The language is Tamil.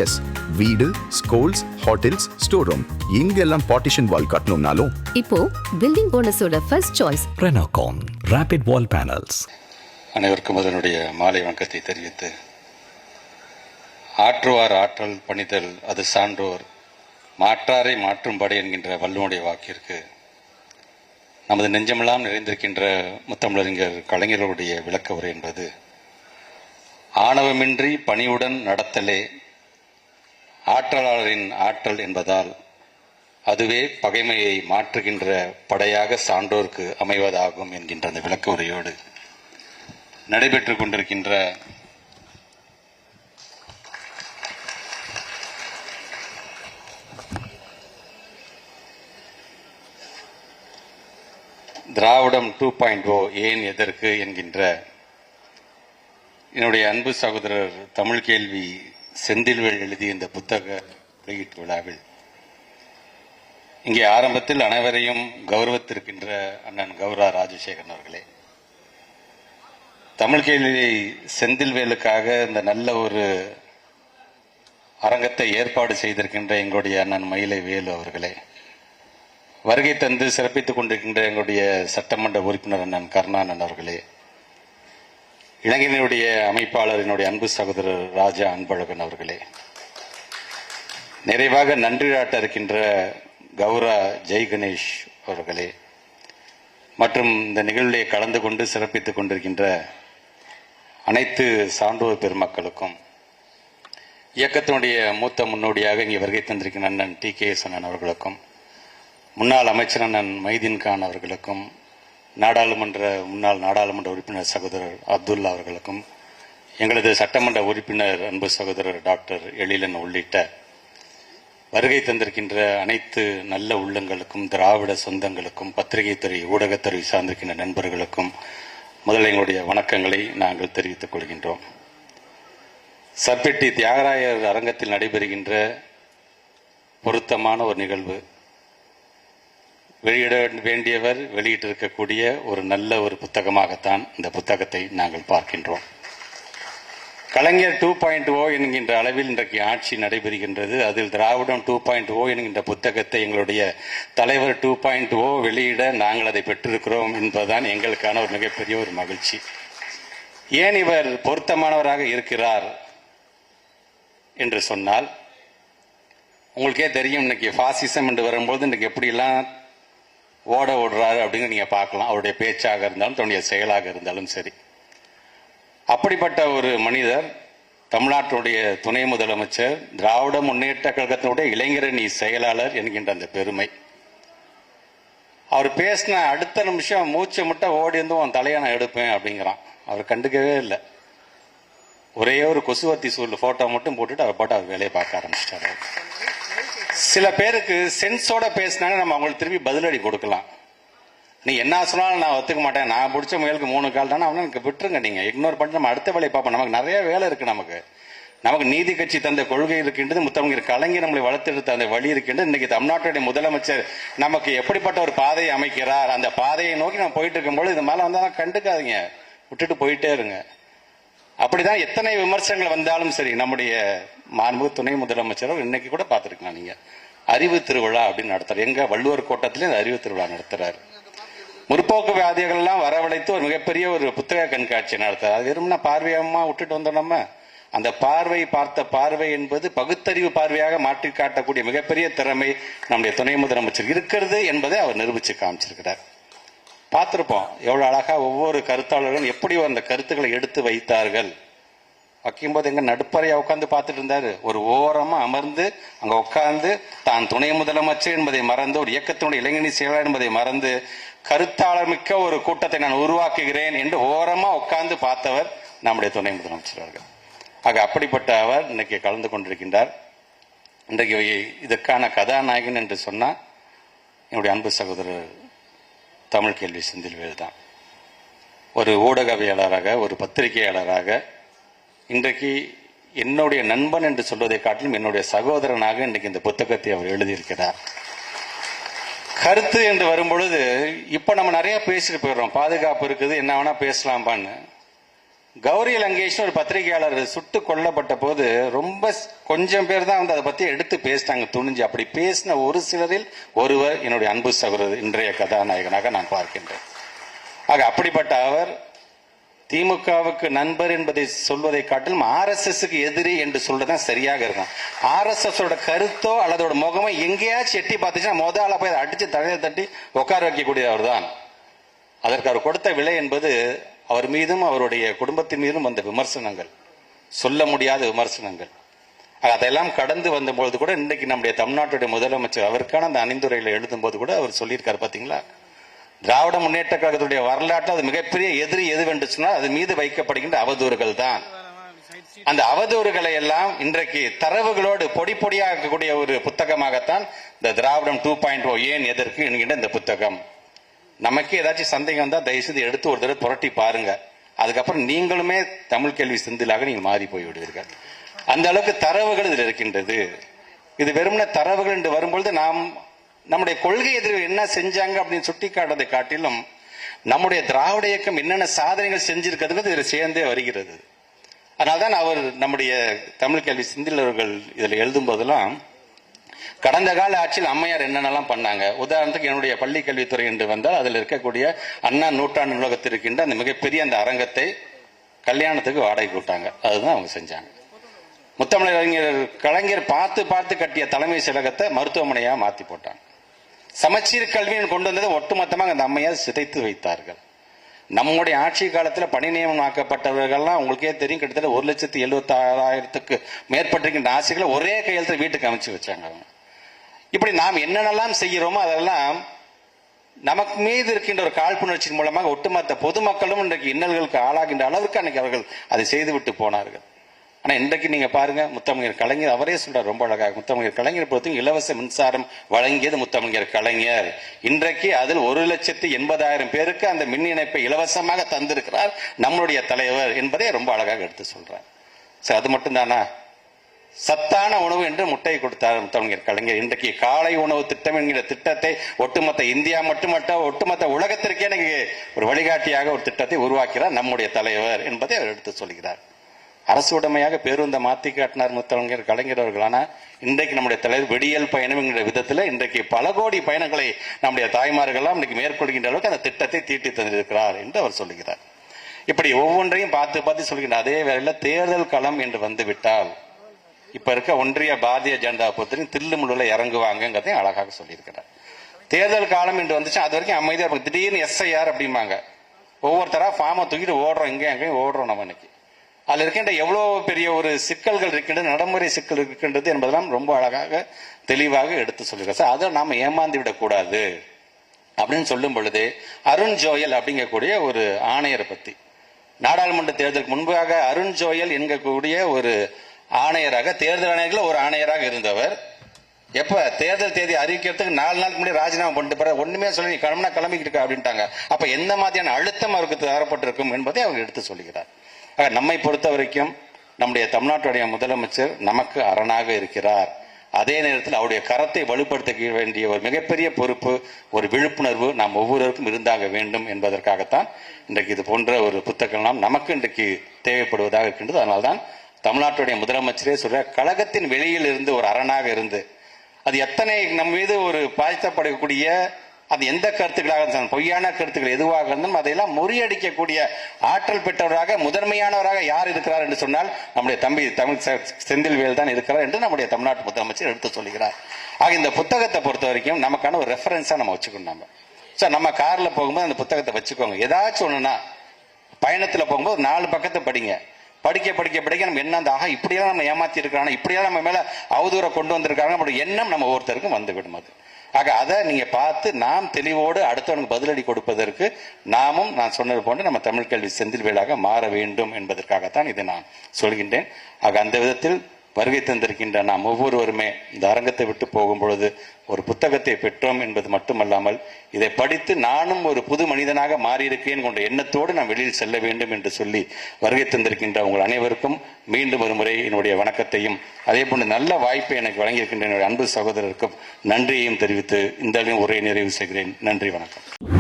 எஸ், வீடு, ஸ்கூல்ஸ், ஹோட்டல்ஸ், ஸ்டோர் ரூம் இங்கெல்லாம் பார்ட்டிஷன் வால் கட்டணும்னாலும் இப்போ பில்டிங் போனஸோட first choice Renocon rapid wall panels. அனைவருக்கும் அதனுடைய மாலை வணக்கத்தை தெரிவித்து, ஆற்றுவார் ஆற்றல் பணிதல் அது சான்றோர், மாற்றாரை மாற்றும்படி என்கின்ற வள்ளுவனுடைய வாக்கிற்கு நமது நெஞ்சமெல்லாம் நிறைந்திருக்கின்ற முத்தமிழறிஞர் கலைஞர்களுடைய விளக்க உரை என்பது, ஆணவமின்றி பணிவுடன் நடத்தலே ஆற்றலாளரின் ஆற்றல் என்பதால் அதுவே பகைமையை மாற்றுகின்ற படையாக சான்றோருக்கு அமைவதாகும் என்கின்ற அந்த விளக்க உரையோடு நடைபெற்றுக் கொண்டிருக்கின்ற திராவிடம் 2.0 ஏன் எதற்கு என்கின்ற என்னுடைய அன்பு சகோதரர் தமிழ் கேள்வி செந்தில்வேல் எழுதிய இந்த புத்தக வெளியீட்டு விழாவில் இங்கே ஆரம்பத்தில் அனைவரையும் கௌரவத்திருக்கின்ற அண்ணன் கௌரா ராஜசேகரன் அவர்களே, தமிழ் கேள்வி செந்தில்வேலுக்காக இந்த நல்ல ஒரு அரங்கத்தை ஏற்பாடு செய்திருக்கின்ற எங்களுடைய அண்ணன் மயிலை வேலு அவர்களே, வருகை தந்து சிறப்பித்துக் கொண்டிருக்கின்ற எங்களுடைய சட்டமன்ற உறுப்பினர் அண்ணன் கருணானன் அவர்களே, இளைஞனுடைய அமைப்பாளர் என்னுடைய அன்பு சகோதரர் ராஜா அன்பழகன் அவர்களே, நிறைவாக நன்றியாட்ட இருக்கின்ற கௌரா ஜெய் கணேஷ் அவர்களே, மற்றும் இந்த நிகழ்விலே கலந்து கொண்டு சிறப்பித்துக் கொண்டிருக்கின்ற அனைத்து சான்றோர் பெருமக்களுக்கும், இயக்கத்தினுடைய மூத்த முன்னோடியாக இங்கே வருகை தந்திருக்கின்ற அண்ணன் TKS அண்ணன் அவர்களுக்கும், முன்னாள் அமைச்சர் அண்ணன் மைதீன் கான் அவர்களுக்கும், முன்னாள் நாடாளுமன்ற உறுப்பினர் சகோதரர் அப்துல்லா அவர்களுக்கும், எங்களது சட்டமன்ற உறுப்பினர் அன்பு சகோதரர் டாக்டர் எழிலன் உள்ளிட்ட வருகை தந்திருக்கின்ற அனைத்து நல்ல உள்ளங்களுக்கும், திராவிட சொந்தங்களுக்கும், பத்திரிகை துறை ஊடகத்துறை சார்ந்திருக்கின்ற நண்பர்களுக்கும் முதல்ல எங்களுடைய வணக்கங்களை நாங்கள் தெரிவித்துக் கொள்கின்றோம். சர்பெட்டி தியாகராயர் அரங்கத்தில் நடைபெறுகின்ற பொருத்தமான ஒரு நிகழ்வு, வெளியிட வேண்டியவர் வெளியிட்டிருக்கக்கூடிய ஒரு நல்ல ஒரு புத்தகமாகத்தான் இந்த புத்தகத்தை நாங்கள் பார்க்கின்றோம். கலைஞர் 2.0 என்கின்ற அளவில் இன்றைக்கு ஆட்சி நடைபெறுகின்றது. அதில் திராவிடம் 2.0 என்கின்ற புத்தகத்தை எங்களுடைய தலைவர் 2.0 வெளியிட நாங்கள் அதை பெற்றிருக்கிறோம் என்பதுதான் எங்களுக்கான ஒரு மிகப்பெரிய ஒரு மகிழ்ச்சி. ஏன் இவர் பொருத்தமானவராக இருக்கிறார் என்று சொன்னால், உங்களுக்கே தெரியும், இன்னைக்கு பாசிசம் என்று வரும்போது இன்றைக்கு எப்படியெல்லாம் ஓடுறாரு அப்படின்னு நீங்க பார்க்கலாம். அவருடைய பேச்சாக இருந்தாலும் தன்னுடைய செயலாக இருந்தாலும் சரி. அப்படிப்பட்ட ஒரு மனிதர், தமிழ்நாட்டுடைய துணை முதலமைச்சர், திராவிட முன்னேற்ற கழகத்தினுடைய இளைஞரணி செயலாளர் என்கின்ற அந்த பெருமை. அவர் பேசின அடுத்த நிமிஷம் மூச்சை முட்டை ஓடி வந்து உன் தலையை நான் எடுப்பேன் அப்படிங்கிறான். அவர் கண்டுக்கவே இல்லை. ஒரே ஒரு கொசுவத்தி சூழல் போட்டோ மட்டும் போட்டுட்டு அவர் பாட்டு அவர் வேலையை பார்க்க ஆரம்பிச்சிட்டாரு. சில பேருக்கு சென்ஸோட பேசினாங்க, நம்ம அவங்களுக்கு திருப்பி பதிலடி கொடுக்கலாம். நீ என்ன சொன்னாலும் நான் ஒத்துக்க மாட்டேன், நான் பிடிச்ச முயலுக்கு 3 கால் தானே, அவனை எனக்கு விட்டுருங்க, நீங்க இக்னோர் பண்ணிட்டு நம்ம அடுத்த வேலையை பார்ப்போம். நமக்கு நிறைய வேலை இருக்கு. நமக்கு நீதி கட்சி தந்த கொள்கை இருக்கின்றது, முத்தமிழர் கலைஞர் நம்மளை வளர்த்தெடுத்த அந்த வழி இருக்கின்றது. இன்னைக்கு தமிழ்நாட்டுடைய முதலமைச்சர் நமக்கு எப்படிப்பட்ட ஒரு பாதையை அமைக்கிறார், அந்த பாதையை நோக்கி நம்ம போயிட்டு இருக்கும்போது இது மேல வந்தா கண்டுக்காதீங்க, விட்டுட்டு போயிட்டே இருங்க. அப்படிதான் எத்தனை விமர்சனங்கள் வந்தாலும் சரி, நம்முடைய மாண்பு துணை முதலமைச்சர் இன்னைக்கு கூட பார்த்திருக்கலாம், நீங்க அறிவு திருவிழா அப்படின்னு நடத்துறாரு. எங்க வள்ளுவர் கோட்டத்திலே அந்த அறிவு திருவிழா நடத்துறாரு. முற்போக்கு வியாதிகள் எல்லாம் வரவழைத்து ஒரு மிகப்பெரிய ஒரு புத்தக கண்காட்சி நடத்துறாரு. அது வெறும்னா பார்வையமா விட்டுட்டு வந்தோம். நம்ம அந்த பார்த்த பார்வை என்பது பகுத்தறிவு பார்வையாக மாற்றி காட்டக்கூடிய மிகப்பெரிய திறமை நம்முடைய துணை முதலமைச்சர் இருக்கிறது என்பதை அவர் நிரூபிச்சு காமிச்சிருக்கிறார். பார்த்திருப்போம் எவ்வளவு அழகா ஒவ்வொரு கருத்தாளர்களும் எப்படி அந்த கருத்துக்களை எடுத்து வைத்தார்கள். வைக்கும்போது எங்க நடுப்பறையா உட்கார்ந்து பார்த்துட்டு இருந்தாரு. ஒரு ஓரமா அமர்ந்து அங்க உட்கார்ந்து தான் துணை முதலமைச்சர் என்பதை மறந்து, ஒரு இயக்கத்தினுடைய இளைஞரணி செயலாளர் என்பதை மறந்து, கருத்தாளர் மிக்க ஒரு கூட்டத்தை நான் உருவாக்குகிறேன் என்று ஓரமா உட்கார்ந்து பார்த்தவர் நம்முடைய துணை முதலமைச்சர் அவர்கள். ஆக அப்படிப்பட்ட அவர் இன்னைக்கு கலந்து கொண்டிருக்கின்றார். இன்றைக்கு இதற்கான கதாநாயகன் என்று சொன்னா என்னுடைய அன்பு சகோதரர் தமிழ் கேள்வி செந்தில்வேல் தான். ஒரு ஊடகவியலாளராக, ஒரு பத்திரிகையாளராக, இன்றைக்கு என்னுடைய நண்பன் என்று சொல்வதை காட்டிலும் என்னுடைய சகோதரனாக இன்றைக்கு இந்த புத்தகத்தை அவர் எழுதியிருக்கிறார். கருத்து என்று வரும்பொழுது இப்ப நம்ம நிறைய பேசிட்டு போயிடுறோம். பாதுகாப்பு இருக்குது, என்ன வேணா பேசலாம்பான்னு. கௌரி லங்கேஷ் ஒரு பத்திரிகையாளர் சுட்டு கொல்லப்பட்ட போது ரொம்ப கொஞ்சம் பேர் தான் வந்து அதை பத்தி எடுத்து பேசிட்டாங்க துணிஞ்சு. அப்படி பேசின ஒரு சிலரில் ஒருவர் என்னுடைய அன்பு சகோதரர் இன்றைய கதாநாயகனாக நான் பார்க்கின்றேன். ஆக அப்படிப்பட்ட அவர் திமுகவுக்கு நண்பர் என்பதை சொல்வதை காட்டிலும் RSSக்கு எதிரி என்று சொல்றதுதான் சரியாக இருக்கும். RSS கருத்தோ அல்லதோட முகமோ எங்கேயாச்சும் எட்டி பார்த்துச்சுன்னா முதல்ல போய் அடிச்சு தலையை தட்டி உட்கார வைக்கக்கூடியவர் தான். அதற்கு அவர் கொடுத்த விலை என்பது அவர் மீதும் அவருடைய குடும்பத்தின் மீதும் வந்த விமர்சனங்கள், சொல்ல முடியாத விமர்சனங்கள். அதெல்லாம் கடந்து வந்தபோது கூட இன்றைக்கு நம்முடைய தமிழ்நாட்டுடைய முதலமைச்சர் அவருக்கான அந்த அணிந்துரையில் எழுதும் போது கூட அவர் சொல்லியிருக்காரு பாத்தீங்களா, திராவிட முன்னேற்ற கழகத்துடைய வரலாற்றில் அது மிகப்பெரிய எதிரி எதுவென்று சொன்னால் அது மீது வைக்கப்படுகின்ற அவதூறுகள் தான். அந்த அவதூறுகளை எல்லாம் இன்றைக்கு தரவுகளோடு பொடி பொடியாக்கக்கூடிய ஒரு புத்தகமாகத்தான் இந்த திராவிடம் 2.0 ஏன் எதற்கு என்கின்ற இந்த புத்தகம். நமக்கு ஏதாச்சும் சந்தேகம் தான் தயவு செய்து எடுத்து ஒரு தடவை புரட்டி பாருங்க. அதுக்கப்புறம் நீங்களுமே தமிழ் கேள்வி சிந்திலாக நீங்க மாறி போய் விடுவீர்கள். அந்த அளவுக்கு தரவுகள் இதில் இருக்கின்றது. இது வெறுமன தரவுகள் என்று வரும்பொழுது நாம் நம்முடைய கொள்கை எதிர்ப்பு என்ன செஞ்சாங்க அப்படின்னு சுட்டி காட்டுறதை காட்டிலும் நம்முடைய திராவிட இயக்கம் என்னென்ன சாதனைகள் செஞ்சிருக்கிறது இதில் சேர்ந்தே வருகிறது. அதனால்தான் அவர் நம்முடைய தமிழ் கேள்வி சிந்தில் அவர்கள் இதில் எழுதும் போதெல்லாம் கடந்த கால ஆட்சியில் அம்மையார் என்னென்னலாம் பண்ணாங்க. உதாரணத்துக்கு என்னுடைய பள்ளி கல்வித்துறை என்று வந்தால் அதில் இருக்கக்கூடிய அண்ணா நூற்றாண்டு நூலகத்தில் இருக்கின்ற அந்த மிகப்பெரிய அந்த அரங்கத்தை கல்யாணத்துக்கு வாடகை விட்டாங்க. அதுதான் அவங்க செஞ்சாங்க. முத்தமிழர் கலைஞர் பார்த்து பார்த்து கட்டிய தலைமை செயலகத்தை மருத்துவமனையா மாத்தி போட்டாங்க. சமச்சீர் கல்வியை கொண்டு வந்ததை ஒட்டுமொத்தமாக அந்த அம்மையார் சிதைத்து வைத்தார்கள். நம்முடைய ஆட்சி காலத்தில் பணி நியமனம் ஆக்கப்பட்டவர்கள்லாம் உங்களுக்கே தெரியும், கிட்டத்தட்ட 1,76,000க்கு மேற்பட்டிருக்கின்ற ஆசைகளை ஒரே கையெழுத்து வீட்டுக்கு அமைச்சு வச்சாங்க. இப்படி நாம் என்னென்னலாம் செய்கிறோமோ அதெல்லாம் நமக்கு மீது இருக்கின்ற ஒரு காழ்ப்புணர்ச்சியின் மூலமாக ஒட்டுமொத்த பொதுமக்களும் இன்றைக்கு இன்னல்களுக்கு ஆளாகின்ற அளவுக்கு அன்னைக்கு அவர்கள் அதை செய்துவிட்டு போனார்கள். ஆனா இன்றைக்கு நீங்க பாருங்க, முத்தமிழர் கலைஞர் அவரே சொல்றார் ரொம்ப அழகாக, முத்தமிழர் கலைஞர் பொறுத்து இலவச மின்சாரம் வழங்கியது முத்தமிழர் கலைஞர். இன்றைக்கு அதில் 1,80,000 பேருக்கு அந்த மின் இணைப்பை இலவசமாக தந்திருக்கிறார் நம்மளுடைய தலைவர் என்பதை ரொம்ப அழகாக எடுத்து சொல்றார். சரி, அது மட்டும்தானா? சத்தான உணவு என்று முட்டை கொடுத்தார் முத்தமிழர் கலைஞர். இன்றைக்கு காலை உணவு திட்டம் என்கிற திட்டத்தை ஒட்டுமொத்த இந்தியா மட்டுமல்ல ஒட்டுமொத்த உலகத்திற்கே ஒரு வழிகாட்டியாக ஒரு திட்டத்தை உருவாக்கிறார் நம்முடைய தலைவர் என்பதை அவர் எடுத்து சொல்கிறார். அரசு உடைமையாக பேருந்தை மாத்தி காட்டினார் முத்தமிழர் கலைஞர் அவர்கள். ஆனா இன்றைக்கு நம்முடைய தலைவர் விடியல் பயணம் என்கிற விதத்தில் இன்றைக்கு பல கோடி பயணங்களை நம்முடைய தாய்மார்கள்லாம் இன்றைக்கு மேற்கொள்கின்ற அளவுக்கு அந்த திட்டத்தை தீட்டி தந்திருக்கிறார் என்று அவர் சொல்லுகிறார். இப்படி ஒவ்வொன்றையும் பார்த்து பார்த்து சொல்கின்ற அதே வேளையில் தேர்தல் களம் என்று வந்துவிட்டால் இப்ப இருக்க ஒன்றிய பாரதிய ஜனதா பொறுத்தவரைக்கும் தில்லுமுள்ள இறங்குவாங்கிறதையும் அழகாக சொல்லியிருக்கிறார். தேர்தல் காலம் என்று வந்துச்சு அது வரைக்கும் அமைதியா இருப்பாங்க. திடீர்னு SIR அப்படிம்பாங்க. ஒவ்வொருத்தரா ஃபார்மை தூக்கிட்டு ஓடுறோம், எங்கேயும் ஓடுறோம். நம்ம இன்னைக்கு அதுல இருக்கின்ற எவ்வளவு பெரிய ஒரு சிக்கல்கள் இருக்கின்றது, நடைமுறை சிக்கல் இருக்கின்றது என்பதெல்லாம் ரொம்ப அழகாக தெளிவாக எடுத்து சொல்லுங்க. அதை நாம ஏமாந்து விடக்கூடாது அப்படின்னு சொல்லும் பொழுது அருண் ஜோயல் அப்படிங்கக்கூடிய ஒரு ஆணையரை பத்தி, நாடாளுமன்ற தேர்தலுக்கு முன்பாக அருண் ஜோயல் என்கக்கூடிய ஒரு ஆணையராக, தேர்தல் ஆணையர்கள் ஒரு ஆணையராக இருந்தவர். எப்ப தேர்தல் தேதி அறிவிக்கிறதுக்கு 4 நாளுக்கு முன்னாடி ராஜினாமா பண்ணிட்டு போற, ஒண்ணுமே சொல்லி கிளம்பிக்கிட்டு இருக்க அப்படின்ட்டாங்க. அப்ப எந்த மாதிரியான அழுத்தம் அவருக்கு தரப்பட்டிருக்கும் என்பதை அவர் எடுத்து சொல்லுகிறார். நம்மை பொறுத்த வரைக்கும் நம்முடைய தமிழ்நாட்டுடைய முதலமைச்சர் நமக்கு அரணாக இருக்கிறார். அதே நேரத்தில் அவருடைய கரத்தை வலுப்படுத்த வேண்டிய ஒரு மிகப்பெரிய பொறுப்பு, ஒரு விழிப்புணர்வு நாம் ஒவ்வொருவருக்கும் இருந்தாக வேண்டும் என்பதற்காகத்தான் இன்றைக்கு இது போன்ற ஒரு புத்தகங்கள் நமக்கு இன்றைக்கு தேவைப்படுவதாக இருக்கின்றது. அதனால்தான் தமிழ்நாட்டுடைய முதலமைச்சரே சொல்ற, கழகத்தின் வெளியில் இருந்து ஒரு அரணாக இருந்து அது எத்தனை நம் மீது ஒரு பாதிக்கப்படக்கூடிய அது எந்த கருத்துக்களாக இருந்தாலும், பொய்யான கருத்துக்கள் எதுவாக இருந்தாலும் அதையெல்லாம் முறியடிக்கக்கூடிய ஆற்றல் பெற்றவராக முதன்மையானவராக யார் இருக்கிறார் என்று சொன்னால் நம்முடைய தம்பி தமிழ் செந்தில்வேல் தான் இருக்கிறார் என்று நம்முடைய தமிழ்நாட்டு முதலமைச்சர் எடுத்து சொல்கிறார். ஆக இந்த புத்தகத்தை பொறுத்த வரைக்கும் நமக்கான ஒரு ரெஃபரன்ஸா நம்ம வச்சுக்கணும். நம்ம கார்ல போகும்போது அந்த புத்தகத்தை வச்சுக்கோங்க. ஏதாச்சும் ஒண்ணுன்னா பயணத்துல போகும்போது 4 பக்கத்தை படிங்க. படிக்க படிக்க படிக்க நம்ம என்ன ஆக இப்படியெல்லாம் நம்ம ஏமாத்தி இருக்கிறாங்க, இப்படியெல்லாம் நம்ம மேல அவதூற கொண்டு வந்திருக்காங்க நம்மளுடைய எண்ணம் நம்ம ஒவ்வொருத்தருக்கும் வந்து விடும். அது ஆக அதை நீங்க பார்த்து நாம் தெளிவோடு அடுத்தவனுக்கு பதிலடி கொடுப்பதற்கு நாமும் நான் சொன்னது போன்று நம்ம தமிழ் கல்வி செந்தில்வேலாக மாற வேண்டும் என்பதற்காகத்தான் இதை நான் சொல்கின்றேன். ஆக அந்த விதத்தில் வருகை தந்திருக்கின்ற நாம் ஒவ்வொருவருமே இந்த அரங்கத்தை விட்டு போகும் பொழுது ஒரு புத்தகத்தை பெற்றோம் என்பது மட்டுமல்லாமல் இதை படித்து நானும் ஒரு புது மனிதனாக மாறியிருக்கேன் என்ற எண்ணத்தோடு நான் வெளியில் செல்ல வேண்டும் என்று சொல்லி வருகை தந்திருக்கின்ற உங்கள் அனைவருக்கும் மீண்டும் ஒரு முறை என்னுடைய வணக்கத்தையும் அதே போன்று நல்ல வாய்ப்பை எனக்கு வழங்கியிருக்கின்ற என்னுடைய அன்பு சகோதரருக்கும் நன்றியையும் தெரிவித்து இந்த உரையை நிறைவு செய்கிறேன். நன்றி, வணக்கம்.